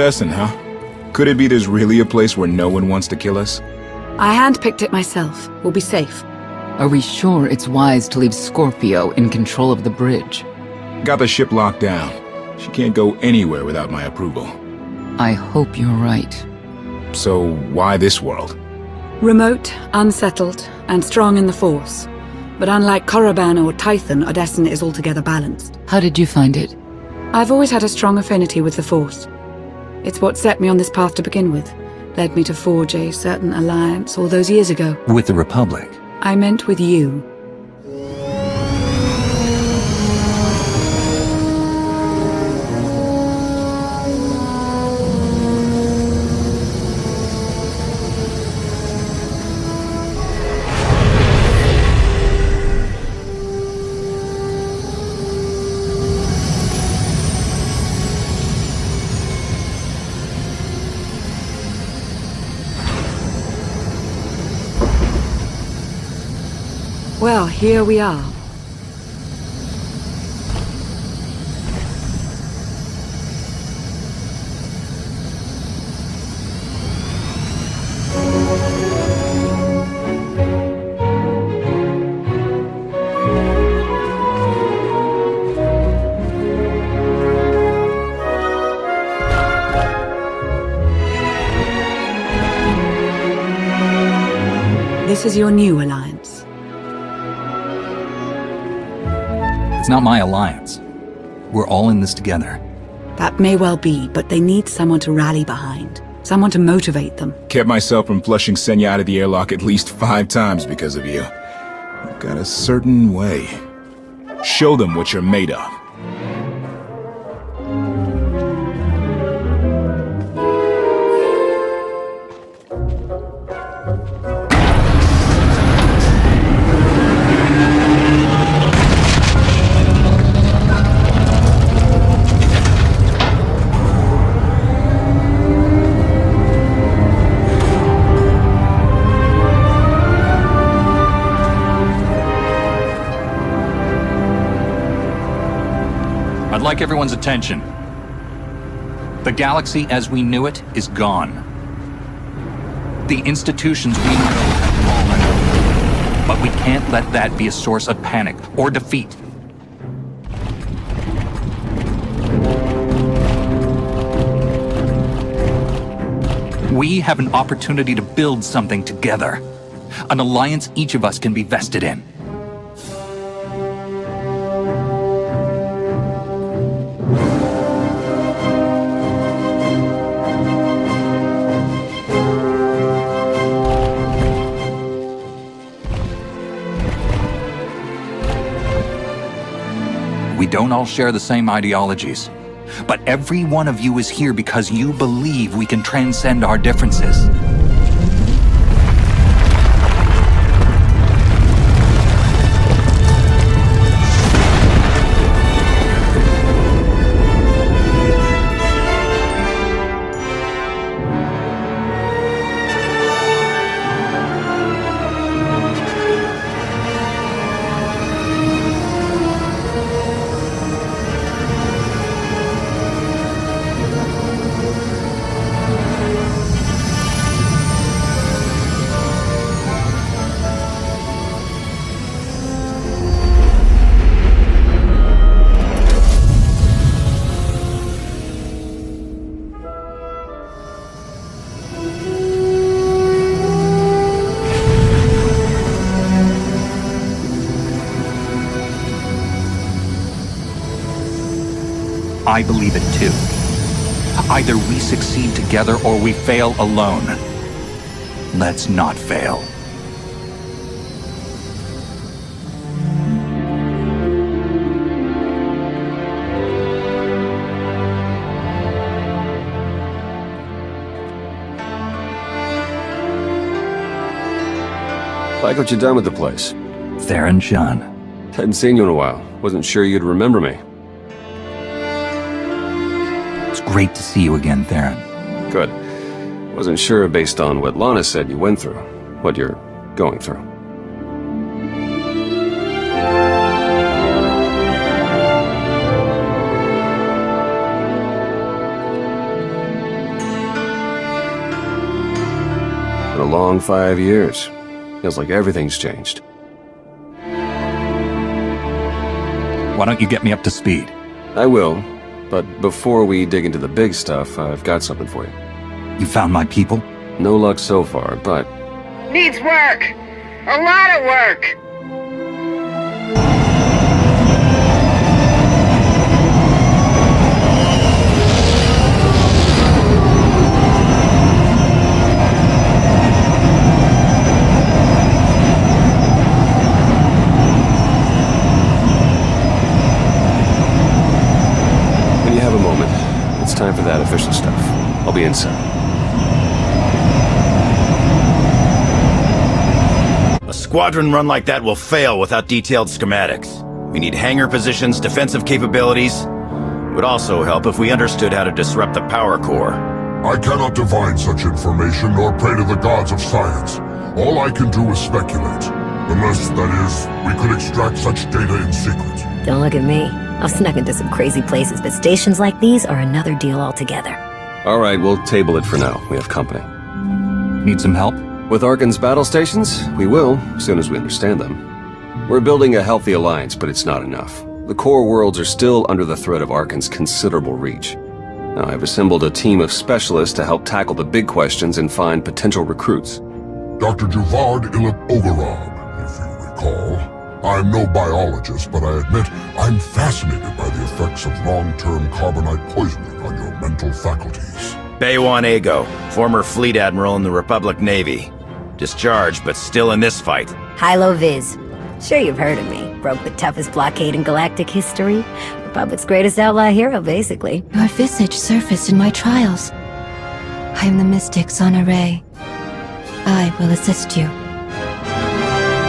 Essen, huh? Could it be there's really a place where no one wants to kill us? I handpicked it myself. We'll be safe. Are we sure it's wise to leave Scorpio in control of the bridge? Got the ship locked down. She can't go anywhere without my approval. I hope you're right. So why this world? Remote, unsettled, and strong in the Force. But unlike Korriban or Tython, Odessen is altogether balanced. How did you find it? I've always had a strong affinity with the Force. It's what set me on this path to begin with. Led me to forge a certain alliance all those years ago. With the Republic? I meant with you. Well, here we are. This is your new alliance. It's not my alliance. We're all in this together. That may well be, but they need someone to rally behind. Someone to motivate them. Kept myself from flushing Senya out of the airlock at least 5 times because of you. You've got a certain way. Show them what you're made of. I'd like everyone's attention. The galaxy as we knew it is gone. The institutions we know have fallen. But we can't let that be a source of panic or defeat. We have an opportunity to build something together. An alliance each of us can be vested in. We don't all share the same ideologies, but every one of you is here because you believe we can transcend our differences. I believe it too. Either we succeed together or we fail alone. Let's not fail. Like what you done with the place. Theron Shan. Hadn't seen you in a while. Wasn't sure you'd remember me. It's great to see you again, Theron. Good. Wasn't sure based on what Lana said you went through. What you're going through. Been a long 5 years. Feels like everything's changed. Why don't you get me up to speed? I will, but before we dig into the big stuff, I've got something for you. You found my people? No luck so far, but Needs work. A lot of work. when you have a moment, it's time for that official stuff. I'll be inside. A squadron run like that will fail without detailed schematics. We need hangar positions, defensive capabilities. It would also help if we understood how to disrupt the power core. I cannot divine such information nor pray to the gods of science. All I can do is speculate. Unless, that is, we could extract such data in secret. Don't look at me. I've snuck into some crazy places, but stations like these are another deal altogether. All right, we'll table it for now. We have company. Need some help? With Arkan's battle stations, we will, as soon as we understand them. We're building a healthy alliance, but it's not enough. The core worlds are still under the threat of Arkan's considerable reach. Now, I've assembled a team of specialists to help tackle the big questions and find potential recruits. Dr. Javad Ilip Ogorab, if you recall. I'm no biologist, but I admit I'm fascinated by the effects of long-term carbonite poisoning on your mental faculties. Baywan Ego, former fleet admiral in the Republic Navy. Discharged, but still in this fight. Hilo Viz. Sure you've heard of me. Broke the toughest blockade in galactic history. Republic's greatest outlaw hero, basically. Your visage surfaced in my trials. I am the mystic Sonare. I will assist you.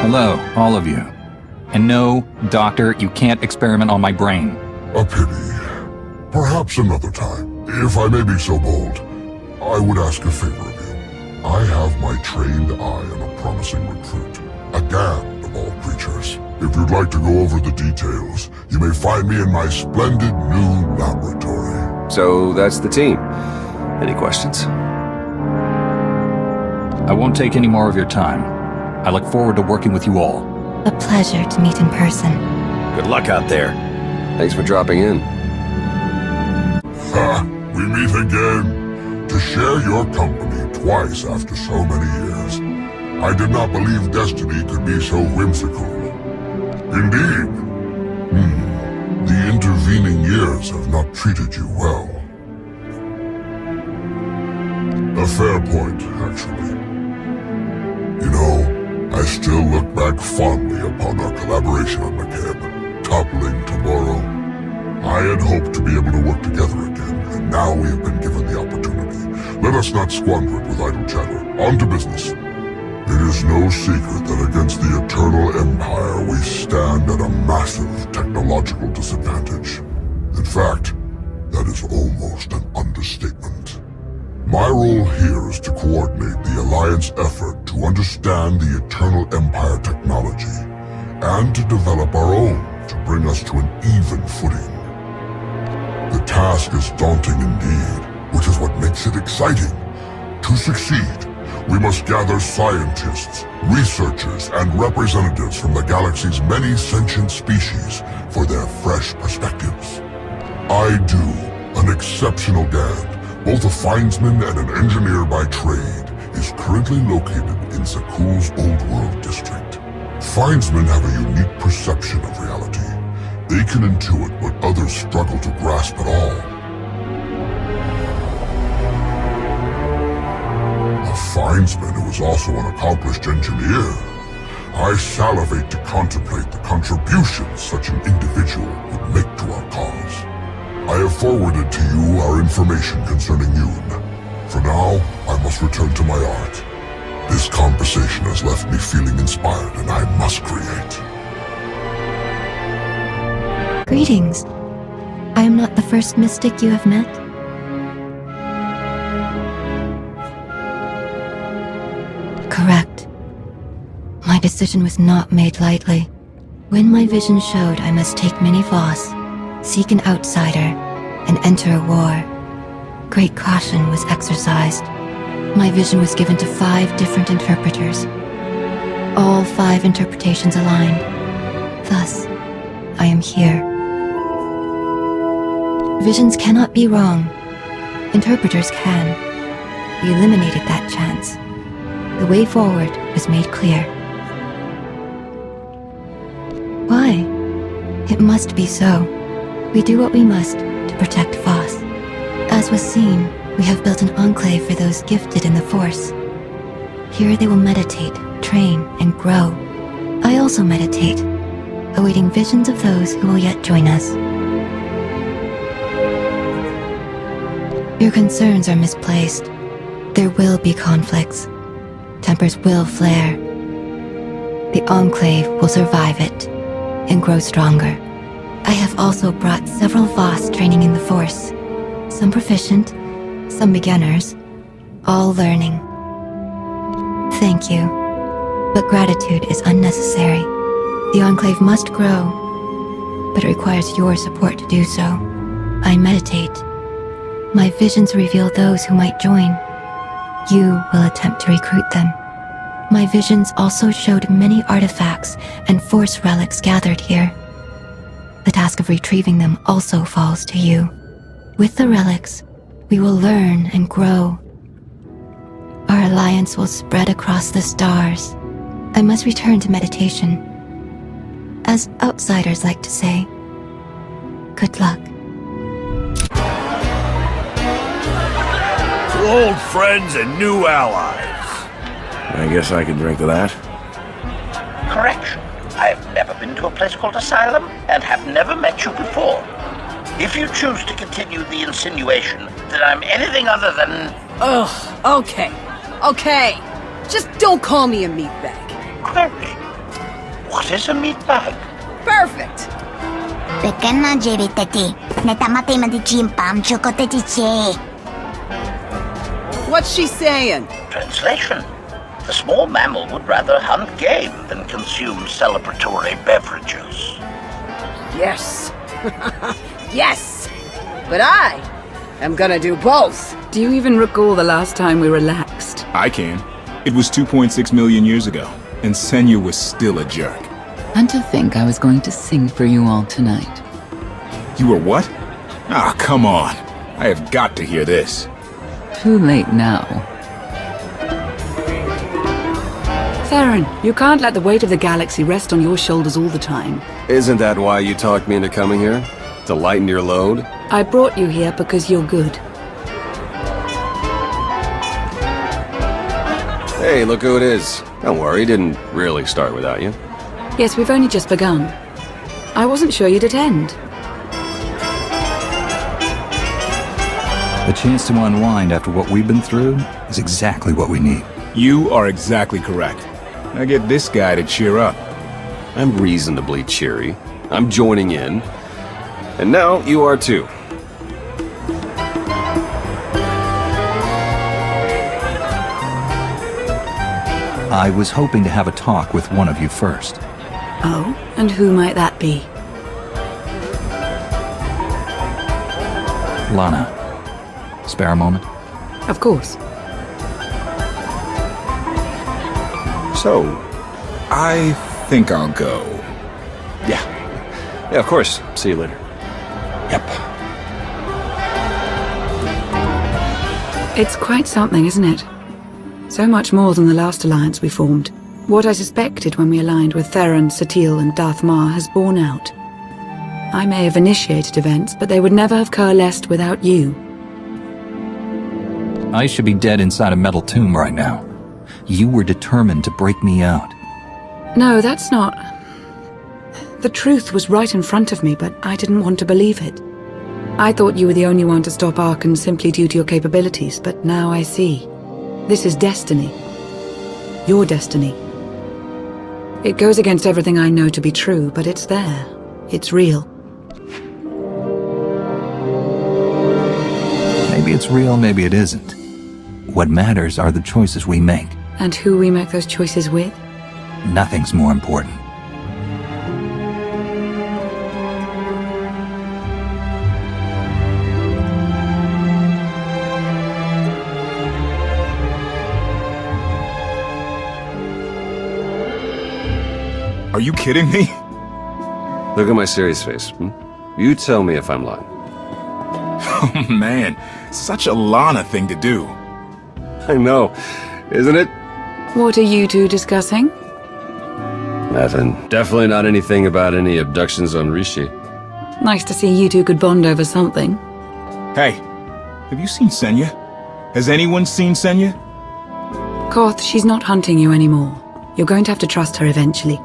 Hello, all of you. And no, Doctor, you can't experiment on my brain. A pity. Perhaps another time. If I may be so bold, I would ask a favor of you. I have my trained eye on a promising recruit. A Gand of all creatures. If you'd like to go over the details, you may find me in my splendid new laboratory. So that's the team. Any questions? I won't take any more of your time. I look forward to working with you all. A pleasure to meet in person. Good luck out there. Thanks for dropping in. Ha! We meet again. To share your company twice after so many years. I did not believe destiny could be so whimsical. Indeed. The intervening years have not treated you well. A fair point, actually. You know, I still look back fondly upon our collaboration on McCabe, toppling tomorrow. I had hoped to be able to work together again, and now we have been given the opportunity. Let us not squander it with idle chatter. On to business. It is no secret that against the Eternal Empire we stand at a massive technological disadvantage. In fact, that is almost an understatement. My role here is to coordinate the Alliance effort to understand the Eternal Empire technology, and to develop our own to bring us to an even footing. The task is daunting indeed, which is what makes it exciting. To succeed, we must gather scientists, researchers, and representatives from the galaxy's many sentient species for their fresh perspectives. I do, an exceptional Gand, both a findsman and an engineer by trade, is currently located in Zakuul's Old World district. Findsmen have a unique perception of reality. They can intuit what others struggle to grasp at all. A findsman who is also an accomplished engineer. I salivate to contemplate the contributions such an individual would make to our cause. I have forwarded to you our information concerning Yoon. For now, I must return to my art. This conversation has left me feeling inspired, and I must create. Greetings. I am not the first mystic you have met. Correct. My decision was not made lightly. When my vision showed I must take Mini Voss, seek an outsider, and enter a war, great caution was exercised. My vision was given to 5 different interpreters. All 5 interpretations aligned. Thus, I am here. Visions cannot be wrong. Interpreters can. We eliminated that chance. The way forward was made clear. Why? It must be so. We do what we must to protect Voss. As was seen, we have built an enclave for those gifted in the Force. Here they will meditate, train, and grow. I also meditate, awaiting visions of those who will yet join us. Your concerns are misplaced. There will be conflicts. Tempers will flare. The Enclave will survive it and grow stronger. I have also brought several Voss training in the Force. Some proficient, some beginners, all learning. Thank you. But gratitude is unnecessary. The Enclave must grow, but it requires your support to do so. I meditate. My visions reveal those who might join. You will attempt to recruit them. My visions also showed many artifacts and Force relics gathered here. The task of retrieving them also falls to you. With the relics, we will learn and grow. Our alliance will spread across the stars. I must return to meditation. As outsiders like to say, good luck. Old friends and new allies. I guess I can drink to that. Correction. I've never been to a place called Asylum and have never met you before. If you choose to continue the insinuation that I'm anything other than... Ugh, okay. Just don't call me a meatbag. Query. What is a meatbag? Perfect. What's she saying? Translation. The small mammal would rather hunt game than consume celebratory beverages. Yes. Yes. But I am gonna do both. Do you even recall the last time we relaxed? I can. It was 2.6 million years ago, and Senya was still a jerk. And to think I was going to sing for you all tonight. You were what? Ah, come on. I have got to hear this. Too late now. Theron, you can't let the weight of the galaxy rest on your shoulders all the time. Isn't that why you talked me into coming here? To lighten your load? I brought you here because you're good. Hey, look who it is. Don't worry, it didn't really start without you. Yes, we've only just begun. I wasn't sure you'd attend. The chance to unwind after what we've been through is exactly what we need. You are exactly correct. Now get this guy to cheer up. I'm reasonably cheery. I'm joining in. And now you are too. I was hoping to have a talk with one of you first. Oh, and who might that be? Lana, spare a moment? Of course. So, I think I'll go. Yeah, of course. See you later. Yep. It's quite something, isn't it? So much more than the last alliance we formed. What I suspected when we aligned with Theron, Satil, and Darth Mar has borne out. I may have initiated events, but they would never have coalesced without you. I should be dead inside a metal tomb right now. You were determined to break me out. No, that's not... The truth was right in front of me, but I didn't want to believe it. I thought you were the only one to stop Archon simply due to your capabilities, but now I see. This is destiny. Your destiny. It goes against everything I know to be true, but it's there. It's real. Maybe it's real, maybe it isn't. What matters are the choices we make. And who we make those choices with? Nothing's more important. Are you kidding me? Look at my serious face. You tell me if I'm lying. Oh man, such a Lana thing to do. I know, isn't it? What are you two discussing? Nothing. Definitely not anything about any abductions on Rishi. Nice to see you two could bond over something. Hey, have you seen Senya? Has anyone seen Senya? Koth, she's not hunting you anymore. You're going to have to trust her eventually.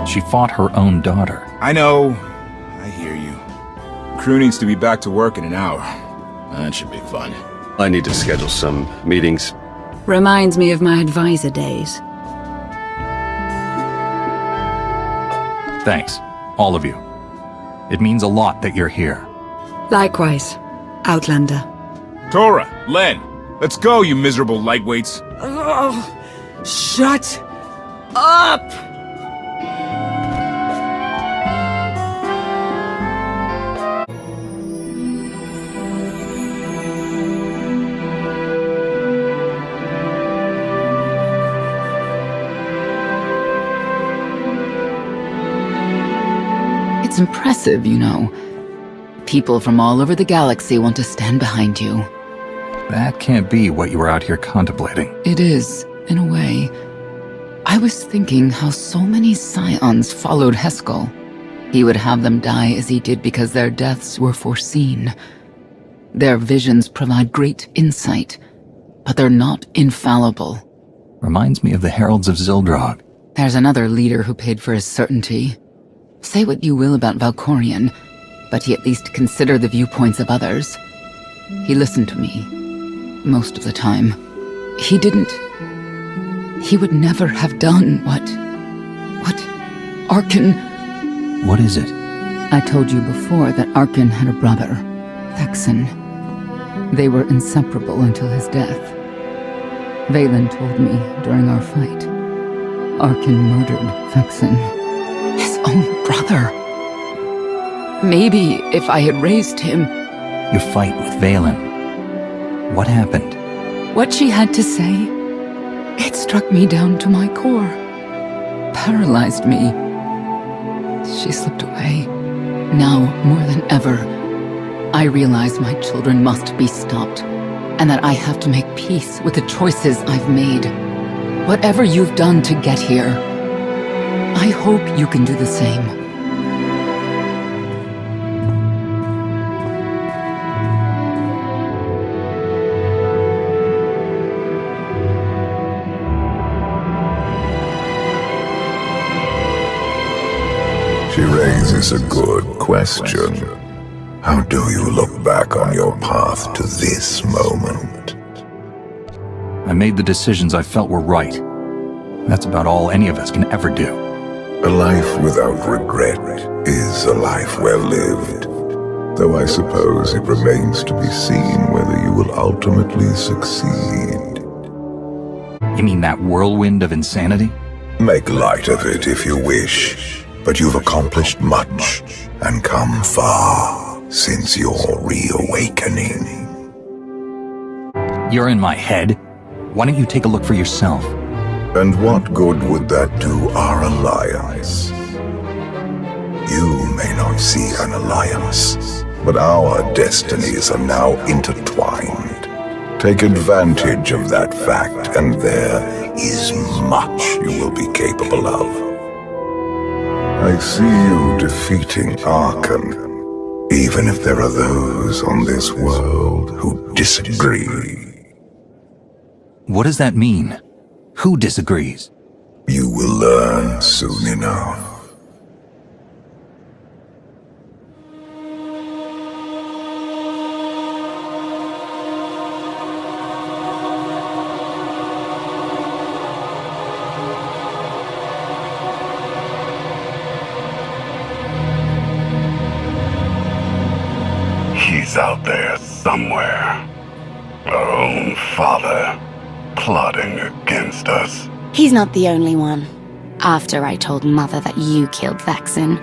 She fought her own daughter. I know. I hear you. Crew needs to be back to work in an hour. That should be fun. I need to schedule some meetings. Reminds me of my advisor days. Thanks, all of you. It means a lot that you're here. Likewise, Outlander. Tora, Len, let's go, you miserable lightweights. Oh, shut up! It's impressive, you know. People from all over the galaxy want to stand behind you. That can't be what you were out here contemplating. It is, in a way. I was thinking how so many Scions followed Heskel. He would have them die as he did because their deaths were foreseen. Their visions provide great insight, but they're not infallible. Reminds me of the Heralds of Zildrog. There's another leader who paid for his certainty. Say what you will about Valkorion, but he at least considered the viewpoints of others. He listened to me, most of the time. He would never have done what Arkin... What is it? I told you before that Arkin had a brother, Thexan. They were inseparable until his death. Valen told me during our fight. Arkin murdered Thexan. His own brother. Maybe if I had raised him... You fight with Valen. What happened? What she had to say, it struck me down to my core. Paralyzed me. She slipped away. Now, more than ever, I realize my children must be stopped, and that I have to make peace with the choices I've made. Whatever you've done to get here, I hope you can do the same. She raises a good question. How do you look back on your path to this moment? I made the decisions I felt were right. That's about all any of us can ever do. A life without regret is a life well lived. Though I suppose it remains to be seen whether you will ultimately succeed. You mean that whirlwind of insanity? Make light of it if you wish. But you've accomplished much and come far since your reawakening. You're in my head. Why don't you take a look for yourself? And what good would that do our alliance? You may not see an alliance, but our destinies are now intertwined. Take advantage of that fact, and there is much you will be capable of. I see you defeating Arkan, even if there are those on this world who disagree. What does that mean? Who disagrees? You will learn soon enough. He's out there somewhere. Our own father, plotting against us. He's not the only one. After I told Mother that you killed Thexan,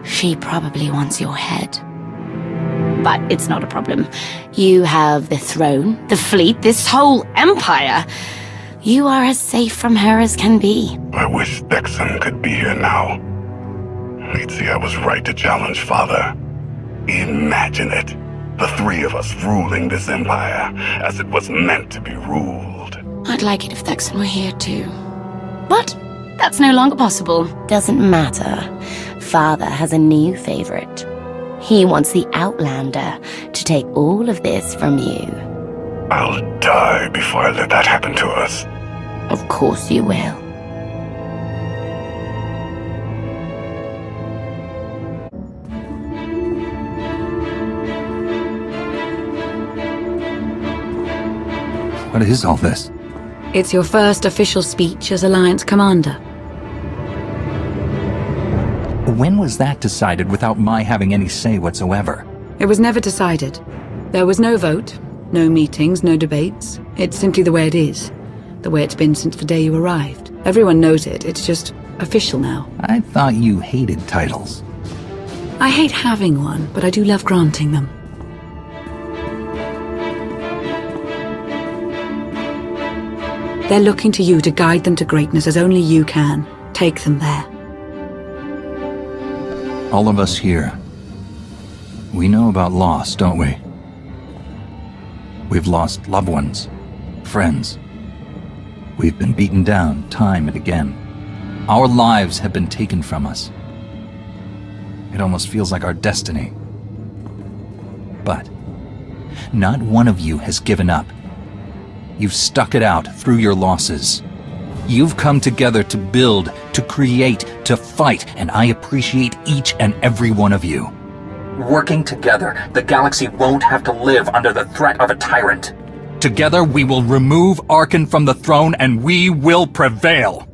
she probably wants your head. But it's not a problem. You have the throne, the fleet, this whole empire. You are as safe from her as can be. I wish Dexon could be here now. He'd see I was right to challenge Father. Imagine it. The three of us ruling this empire as it was meant to be ruled. I'd like it if Dexon were here too. But that's no longer possible. Doesn't matter. Father has a new favorite. He wants the Outlander to take all of this from you. I'll die before I let that happen to us. Of course you will. What is all this? It's your first official speech as Alliance Commander. When was that decided without my having any say whatsoever? It was never decided. There was no vote, no meetings, no debates. It's simply the way it is. The way it's been since the day you arrived. Everyone knows it. It's just official now. I thought you hated titles. I hate having one, but I do love granting them. They're looking to you to guide them to greatness as only you can. Take them there. All of us here, we know about loss, don't we? We've lost loved ones, friends. We've been beaten down time and again. Our lives have been taken from us. It almost feels like our destiny. But not one of you has given up. You've stuck it out through your losses. You've come together to build, to create, to fight, and I appreciate each and every one of you. Working together, the galaxy won't have to live under the threat of a tyrant. Together, we will remove Arkan from the throne, and we will prevail.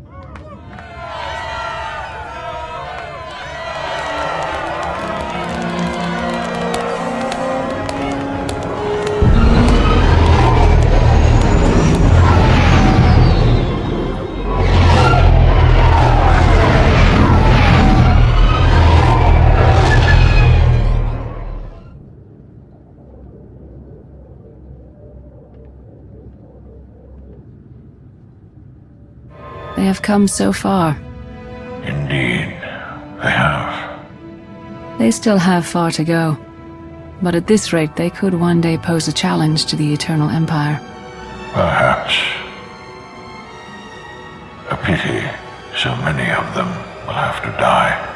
They have come so far. Indeed, they have. They still have far to go. But at this rate, they could one day pose a challenge to the Eternal Empire. Perhaps. A pity so many of them will have to die.